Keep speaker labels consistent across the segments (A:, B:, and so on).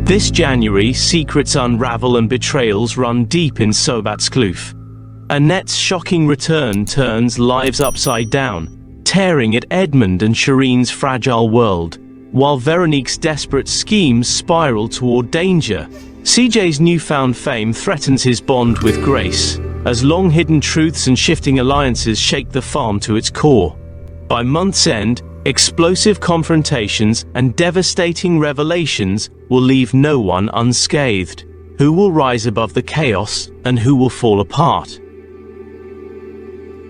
A: This January, secrets unravel and betrayals run deep in Soapie's kloof. Annette's shocking return turns lives upside down, tearing at Edmund and Shireen's fragile world, while Veronique's desperate schemes spiral toward danger. CJ's newfound fame threatens his bond with Grace, as long-hidden truths and shifting alliances shake the farm to its core. By month's end, explosive confrontations and devastating revelations will leave no one unscathed. Who will rise above the chaos, and who will fall apart?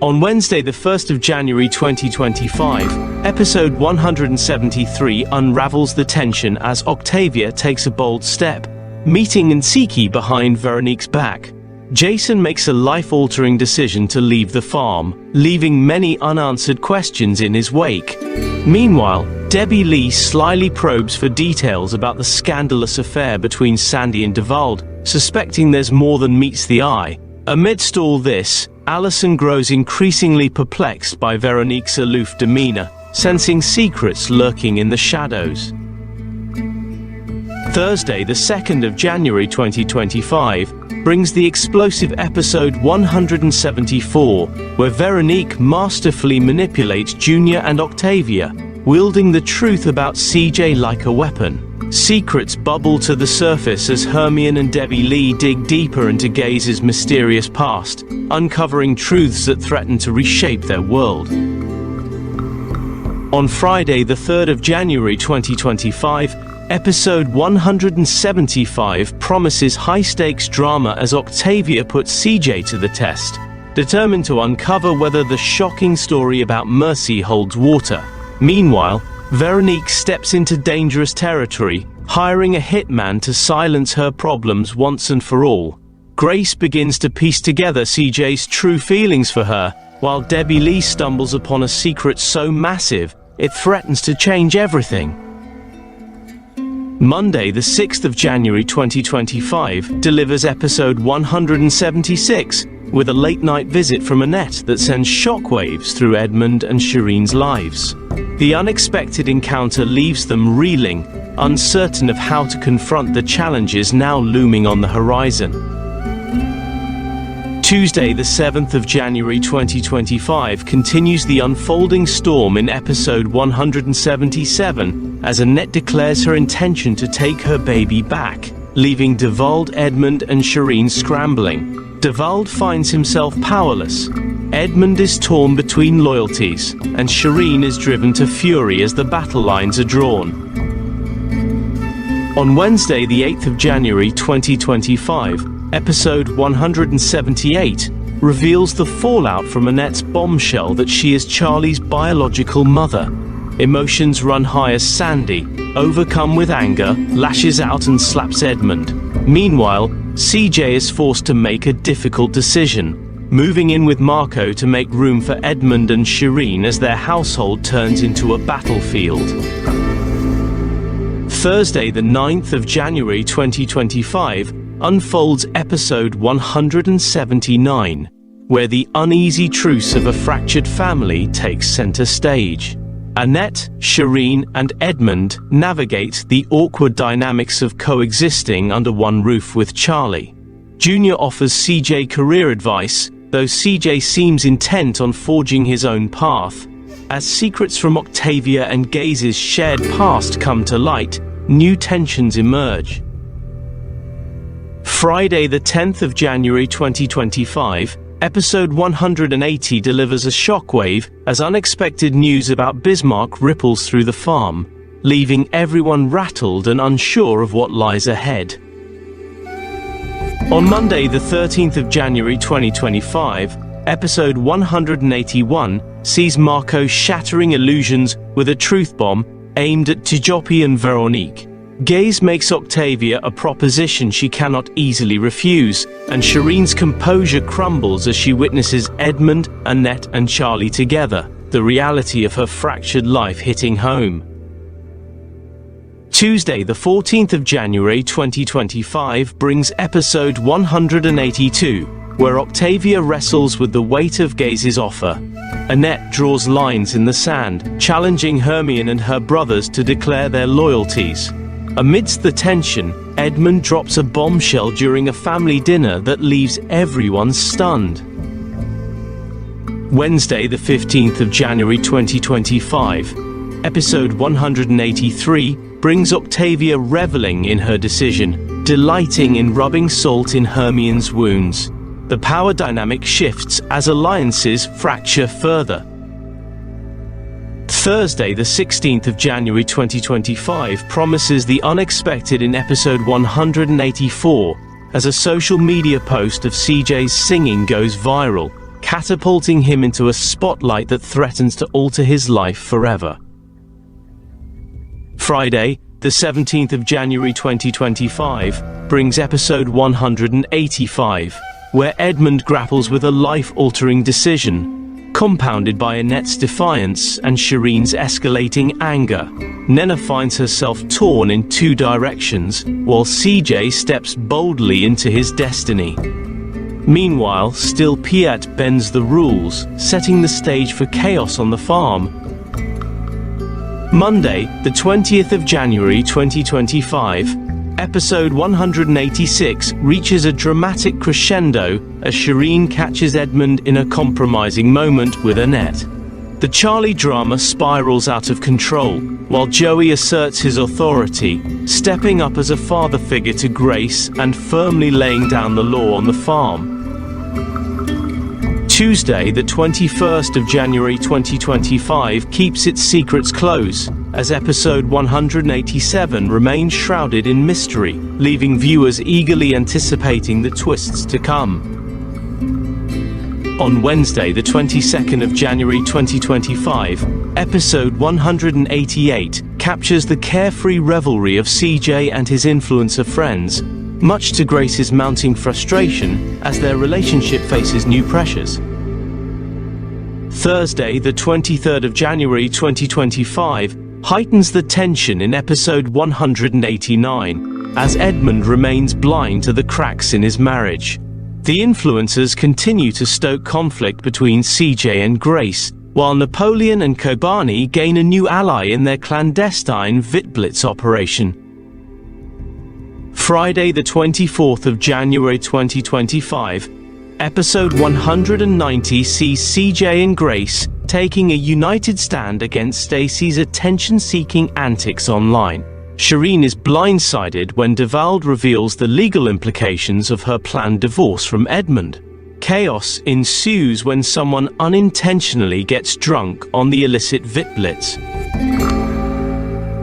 A: On Wednesday, the 1st of January 2025, episode 173 unravels the tension as Octavia takes a bold step, meeting Nsiki behind Veronique's back. Jason makes a life-altering decision to leave the farm, leaving many unanswered questions in his wake. Meanwhile, Debbie Lee slyly probes for details about the scandalous affair between Sandy and Devald, suspecting there's more than meets the eye. Amidst all this, Allison grows increasingly perplexed by Veronique's aloof demeanor, sensing secrets lurking in the shadows. Thursday, the 2nd of January 2025, brings the explosive episode 174, where Veronique masterfully manipulates Junior and Octavia, wielding the truth about CJ like a weapon. Secrets bubble to the surface as Hermione and Debbie Lee dig deeper into Gaze's mysterious past, uncovering truths that threaten to reshape their world. On Friday, the 3rd of January 2025, episode 175 promises high-stakes drama as Octavia puts CJ to the test, determined to uncover whether the shocking story about Mercy holds water. Meanwhile, Veronique steps into dangerous territory, hiring a hitman to silence her problems once and for all. Grace begins to piece together CJ's true feelings for her, while Debbie Lee stumbles upon a secret so massive, it threatens to change everything. Monday, the 6th of January 2025, delivers episode 176, with a late-night visit from Annette that sends shockwaves through Edmund and Shireen's lives. The unexpected encounter leaves them reeling, uncertain of how to confront the challenges now looming on the horizon. Tuesday, the 7th of January 2025, continues the unfolding storm in episode 177, as Annette declares her intention to take her baby back, leaving Devald, Edmund, and Shireen scrambling. Devald finds himself powerless. Edmund is torn between loyalties, and Shireen is driven to fury as the battle lines are drawn. On Wednesday, the 8th of January 2025, episode 178 reveals the fallout from Annette's bombshell that she is Charlie's biological mother. Emotions run high as Sandy, overcome with anger, lashes out and slaps Edmund. Meanwhile, CJ is forced to make a difficult decision, moving in with Marco to make room for Edmund and Shireen as their household turns into a battlefield. Thursday, the 9th of January 2025, unfolds episode 179, where the uneasy truce of a fractured family takes center stage. Annette, Shireen, and Edmund navigate the awkward dynamics of coexisting under one roof with Charlie. Junior offers CJ career advice, though CJ seems intent on forging his own path. As secrets from Octavia and Gaze's shared past come to light, new tensions emerge. Friday, the 10th of January 2025, episode 180 delivers a shockwave as unexpected news about Bismarck ripples through the farm, leaving everyone rattled and unsure of what lies ahead. On Monday, the 13th of January 2025, episode 181 sees Marco shattering illusions with a truth bomb aimed at Tijopi and Veronique. Gaze makes Octavia a proposition she cannot easily refuse, and Shireen's composure crumbles as she witnesses Edmund, Annette, and Charlie together, the reality of her fractured life hitting home. Tuesday, the 14th of January 2025, brings episode 182, where Octavia wrestles with the weight of Gaze's offer. Annette draws lines in the sand, challenging Hermione and her brothers to declare their loyalties. Amidst the tension, Edmund drops a bombshell during a family dinner that leaves everyone stunned. Wednesday, the 15th of January 2025, episode 183 brings Octavia reveling in her decision, delighting in rubbing salt in Hermione's wounds. The power dynamic shifts as alliances fracture further. Thursday, the 16th of January 2025 promises the unexpected in episode 184 as a social media post of CJ's singing goes viral, catapulting him into a spotlight that threatens to alter his life forever. Friday, the 17th of January 2025 brings episode 185, where Edmund grapples with a life-altering decision, compounded by Annette's defiance and Shireen's escalating anger. Nenna finds herself torn in two directions, while CJ steps boldly into his destiny. Meanwhile, still Piet bends the rules, setting the stage for chaos on the farm. Monday, the 20th of January 2025, episode 186 reaches a dramatic crescendo as Shireen catches Edmund in a compromising moment with Annette. The Charlie drama spirals out of control, while Joey asserts his authority, stepping up as a father figure to Grace and firmly laying down the law on the farm. Tuesday, the 21st of January 2025 keeps its secrets close, as episode 187 remains shrouded in mystery, leaving viewers eagerly anticipating the twists to come. On Wednesday, the 22nd of January 2025, episode 188 captures the carefree revelry of CJ and his influencer friends, much to Grace's mounting frustration as their relationship faces new pressures. Thursday, the 23rd of January 2025, heightens the tension in episode 189, as Edmund remains blind to the cracks in his marriage. The influencers continue to stoke conflict between CJ and Grace, while Napoleon and Kobani gain a new ally in their clandestine Vitblitz operation. Friday, the 24th of January 2025, episode 190 sees CJ and Grace taking a united stand against Stacy's attention-seeking antics online. Shireen is blindsided when Devald reveals the legal implications of her planned divorce from Edmund. Chaos ensues when someone unintentionally gets drunk on the illicit Vitblitz.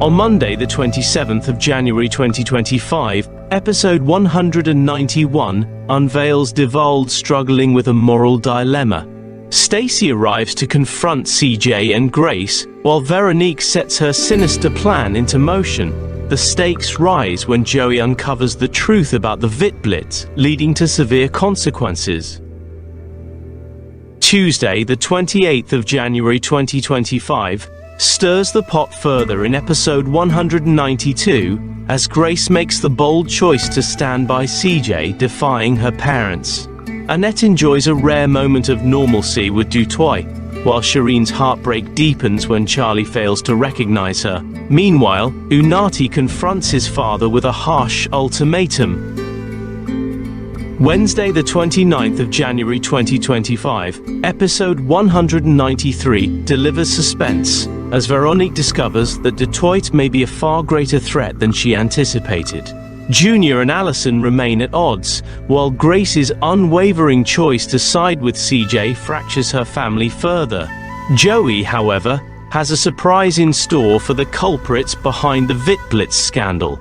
A: On Monday, the 27th of January 2025, episode 191 unveils Devald struggling with a moral dilemma. Stacy arrives to confront CJ and Grace, while Veronique sets her sinister plan into motion. The stakes rise when Joey uncovers the truth about the Vitblitz, leading to severe consequences. Tuesday, the 28th of January 2025, stirs the pot further in episode 192 as Grace makes the bold choice to stand by CJ, defying her parents. Annette enjoys a rare moment of normalcy with Dutoit, while Shireen's heartbreak deepens when Charlie fails to recognize her. Meanwhile, Unati confronts his father with a harsh ultimatum. Wednesday, the 29th of January 2025, episode 193 delivers suspense, as Veronique discovers that Dutoit may be a far greater threat than she anticipated. Junior and Allison remain at odds, while Grace's unwavering choice to side with CJ fractures her family further. Joey, however, has a surprise in store for the culprits behind the Vitblitz scandal.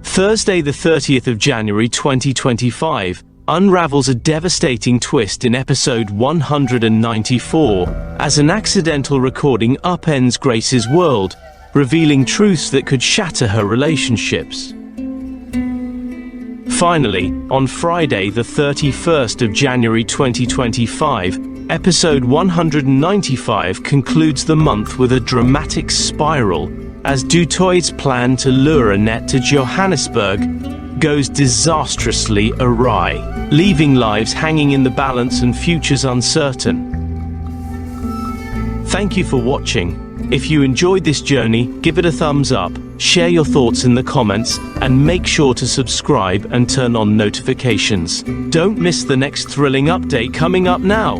A: Thursday, the 30th of January 2025, unravels a devastating twist in episode 194, as an accidental recording upends Grace's world, revealing truths that could shatter her relationships. Finally, on Friday, the 31st of January 2025, episode 195 concludes the month with a dramatic spiral, as Dutoit's plan to lure Annette to Johannesburg goes disastrously awry, leaving lives hanging in the balance and futures uncertain. Thank you for watching. If you enjoyed this journey, give it a thumbs up, share your thoughts in the comments, and make sure to subscribe and turn on notifications. Don't miss the next thrilling update coming up now.